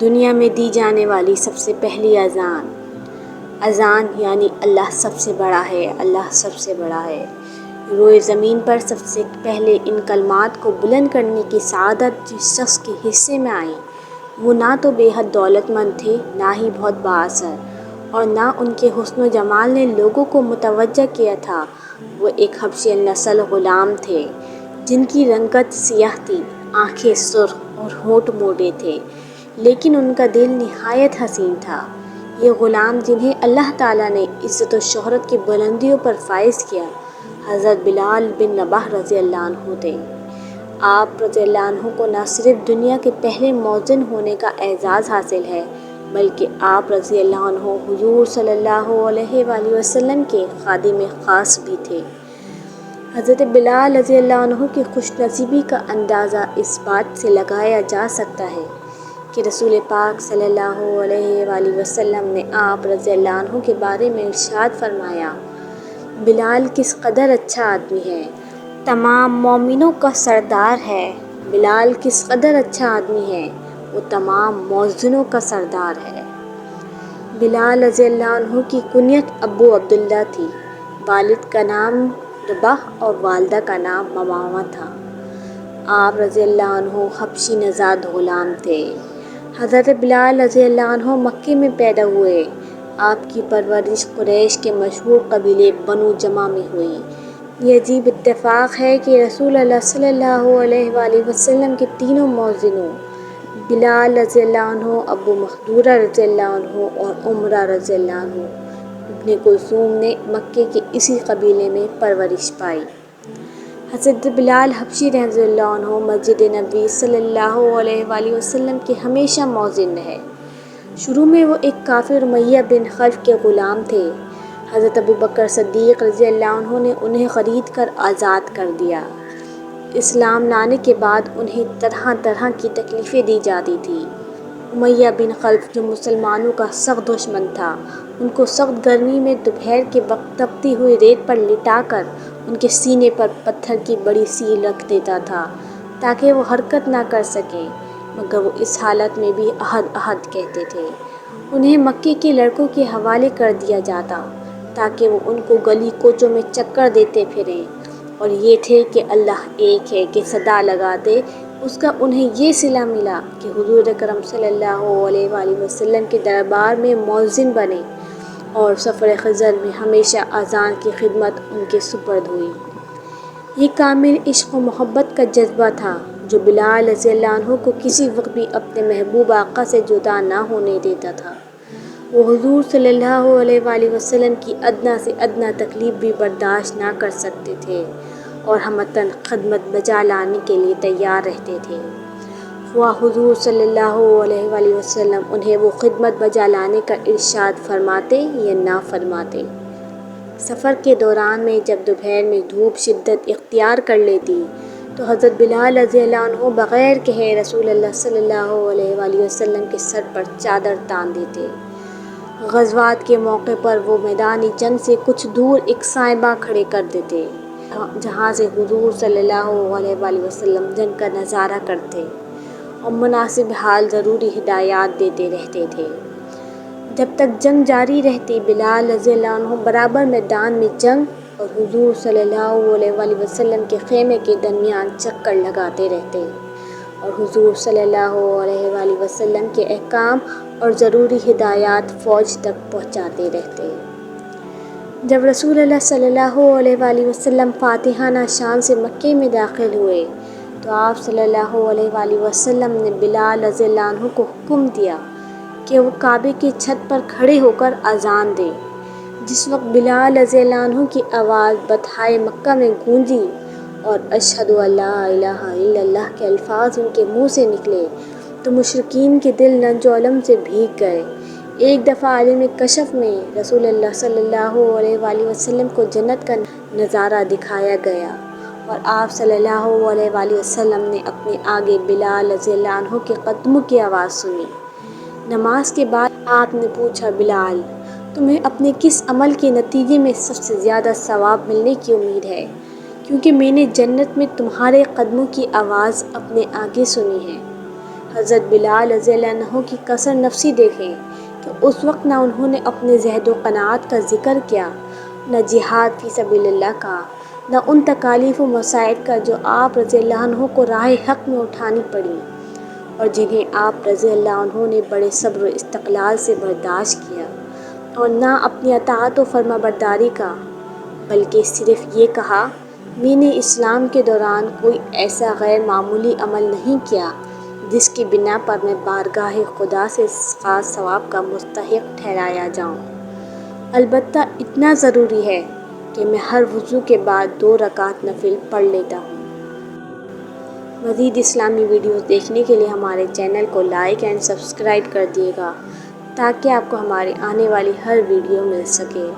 دنیا میں دی جانے والی سب سے پہلی اذان یعنی اللہ سب سے بڑا ہے، اللہ سب سے بڑا ہے۔ روئے زمین پر سب سے پہلے ان کلمات کو بلند کرنے کی سعادت جس شخص کے حصے میں آئی، وہ نہ تو بے حد دولت مند تھے، نہ ہی بہت بااثر، اور نہ ان کے حسن و جمال نے لوگوں کو متوجہ کیا تھا۔ وہ ایک حبشی نسل غلام تھے جن کی رنگت سیاہ تھی، آنکھیں سرخ اور ہونٹ موٹے تھے، لیکن ان کا دل نہایت حسین تھا۔ یہ غلام جنہیں اللہ تعالیٰ نے عزت و شہرت کی بلندیوں پر فائز کیا، حضرت بلال بن رباح رضی اللہ عنہ تھے۔ آپ رضی اللہ عنہ کو نہ صرف دنیا کے پہلے مؤذن ہونے کا اعزاز حاصل ہے، بلکہ آپ رضی اللہ عنہ حضور صلی اللہ علیہ وآلہ وسلم کے خادم خاص بھی تھے۔ حضرت بلال رضی اللہ عنہ کی خوش نصیبی کا اندازہ اس بات سے لگایا جا سکتا ہے کہ رسول پاک صلی اللہ علیہ وآلہ وسلم نے آپ رضی اللہ عنہ کے بارے میں ارشاد فرمایا، بلال کس قدر اچھا آدمی ہے، تمام مومنوں کا سردار ہے۔ بلال کس قدر اچھا آدمی ہے، وہ تمام مؤذنوں کا سردار ہے۔ بلال رضی اللہ عنہ کی کنیت ابو عبداللہ تھی۔ والد کا نام رباح اور والدہ کا نام ممامہ تھا۔ آپ رضی اللہ عنہ حبشی نژاد غلام تھے۔ حضرت بلال رضی اللہ عنہ مکے میں پیدا ہوئے۔ آپ کی پرورش قریش کے مشہور قبیلے بنو جمح میں ہوئی۔ یہ عجیب اتفاق ہے کہ رسول اللہ صلی اللہ علیہ وآلہ وسلم کے تینوں مؤذنوں بلال رضی اللہ عنہ، ابو محذورہ رضی اللہ عنہ اور عمرہ رضی اللہ عنہ ابن کلثوم نے مکے کے اسی قبیلے میں پرورش پائی۔ حضرت بلال حبشی رضی اللہ عنہ مسجد نبوی صلی اللہ علیہ وآلہ وسلم کے ہمیشہ مؤذن رہے۔ شروع میں وہ ایک کافر امیہ بن خلف کے غلام تھے۔ حضرت ابو بکر صدیق رضی اللہ عنہ نے انہیں خرید کر آزاد کر دیا۔ اسلام لانے کے بعد انہیں طرح طرح کی تکلیفیں دی جاتی تھیں۔ امیہ بن خلف جو مسلمانوں کا سخت دشمن تھا، ان کو سخت گرمی میں دوپہر کے وقت تپتی ہوئی ریت پر لٹا کر ان کے سینے پر پتھر کی بڑی سیل رکھ دیتا تھا تاکہ وہ حرکت نہ کر سکیں، مگر وہ اس حالت میں بھی احد احد کہتے تھے۔ انہیں مکے کے لڑکوں کے حوالے کر دیا جاتا تاکہ وہ ان کو گلی کوچوں میں چکر دیتے پھریں، اور یہ تھے کہ اللہ ایک ہے کہ صدا لگاتے۔ اس کا انہیں یہ صلہ ملا کہ حضور اکرم صلی اللہ علیہ وآلہ وسلم کے دربار میں مؤذن بنے، اور سفر خضر میں ہمیشہ اذان کی خدمت ان کے سپرد ہوئی۔ یہ کامل عشق و محبت کا جذبہ تھا جو بلال رضی اللہ عنہ کو کسی وقت بھی اپنے محبوب آقا سے جدا نہ ہونے دیتا تھا۔ وہ حضور صلی اللہ علیہ وآلہ وسلم کی ادنیٰ سے ادنیٰ تکلیف بھی برداشت نہ کر سکتے تھے اور ہمتاً خدمت بجا لانے کے لیے تیار رہتے تھے، خواہ حضور صلی اللہ علیہ وآلہ وسلم انہیں وہ خدمت بجا لانے کا ارشاد فرماتے یا نہ فرماتے۔ سفر کے دوران میں جب دوپہر میں دھوپ شدت اختیار کر لیتی تو حضرت بلال رضی اللہ عنہ بغیر کہے رسول اللہ صلی اللہ علیہ وآلہ وسلم کے سر پر چادر تان دیتے۔ غزوات کے موقع پر وہ میدان جنگ سے کچھ دور ایک سائبہ کھڑے کر دیتے جہاں سے حضور صلی اللہ علیہ وآلہ وسلم جنگ کا نظارہ کرتے اور مناسب حال ضروری ہدایات دیتے رہتے تھے۔ جب تک جنگ جاری رہتی، بلال رضی اللہ عنہ برابر میدان میں جنگ اور حضور صلی اللہ علیہ وآلہ وسلم کے خیمے کے درمیان چکر لگاتے رہتے اور حضور صلی اللہ علیہ وآلہ وسلم کے احکام اور ضروری ہدایات فوج تک پہنچاتے رہتے۔ جب رسول اللہ صلی اللہ علیہ وآلہ وسلم فاتحانہ شان سے مکے میں داخل ہوئے تو آپ صلی اللہ علیہ وآلہ وسلم نے بلال رضی اللہ عنہ کو حکم دیا کہ وہ کعبے کی چھت پر کھڑے ہو کر اذان دیں۔ جس وقت بلال رضی اللہ عنہ کی آواز بطحائے مکہ میں گونجی اور اشہد ان لا الہ الا اللہ کے الفاظ ان کے منہ سے نکلے تو مشرکین کے دل رنج و الم سے بھیگ گئے۔ ایک دفعہ عالم کشف میں رسول اللہ صلی اللہ علیہ وآلہ وسلم کو جنت کا نظارہ دکھایا گیا اور آپ صلی اللہ علیہ وآلہ وسلم نے اپنے آگے بلال رضی اللہ عنہ کے قدموں کی آواز سنی۔ نماز کے بعد آپ نے پوچھا، بلال، تمہیں اپنے کس عمل کے نتیجے میں سب سے زیادہ ثواب ملنے کی امید ہے؟ کیونکہ میں نے جنت میں تمہارے قدموں کی آواز اپنے آگے سنی ہے۔ حضرت بلال رضی اللہ عنہ کی کثر نفسی دیکھیں کہ اس وقت نہ انہوں نے اپنے زہد و قناعت کا ذکر کیا، نہ جہاد فی سبیل اللہ کا، نہ ان تکالیف و مصائب کا جو آپ رضی اللہ عنہ کو راہ حق میں اٹھانی پڑیں اور جنہیں آپ رضی اللہ عنہ نے بڑے صبر و استقلال سے برداشت کیا، اور نہ اپنی اطاعت و فرما برداری کا، بلکہ صرف یہ کہا میں نے اسلام کے دوران کوئی ایسا غیر معمولی عمل نہیں کیا جس کی بنا پر میں بارگاہ خدا سے خاص ثواب کا مستحق ٹھہرایا جاؤں۔ البتہ اتنا ضروری ہے کہ میں ہر وضو کے بعد 2 رکعت نفل پڑھ لیتا ہوں۔ مزید اسلامی ویڈیوز دیکھنے کے لیے ہمارے چینل کو لائک اینڈ سبسکرائب کر دیے گا تاکہ آپ کو ہماری آنے والی ہر ویڈیو مل سکے۔